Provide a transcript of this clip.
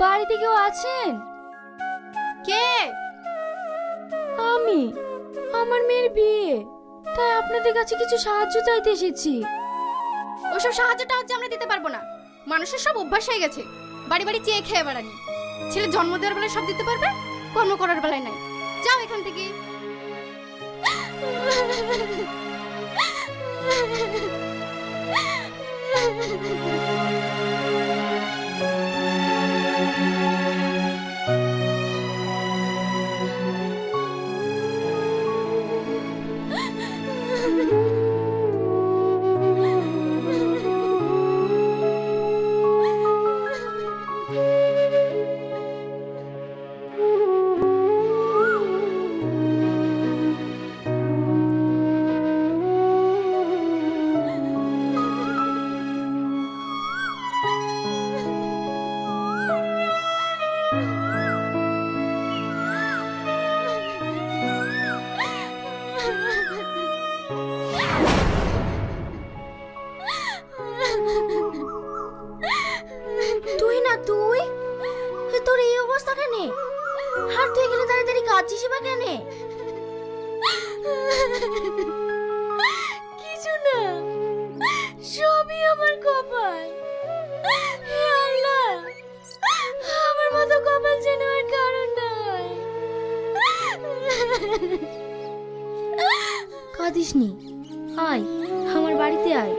বাড়িতে কেউ আছেন? কে? আমি, আমার মেয়ের বিয়ে, তাই আপনাদের কাছে কিছু সাহায্য চাইতে এসেছি। ওসব সাহায্যটা হচ্ছে আমরা দিতে পারবো না। মানুষের সব অভ্যাস হয়ে গেছে বাড়ি বাড়ি চেয়ে খেয়ে বেড়ানি। ছেলে জন্ম দেওয়ার বেলায় সব দিতে পারবে, কর্ম করার বেলায় নাই। যাও এখান থেকে। তুই না তুই, তোর এই অবস্থা কেন? আর তুই এখানে দাঁড়িয়ে দাঁড়িয়ে কাঁদছিস বা কেন? কিছু না, সবই আমার কপাল। হে আল্লাহ, আমার মতো কপাল যেন আর কারণ নাই। কাঁদিস নি, আয় আমার বাড়িতে আয়।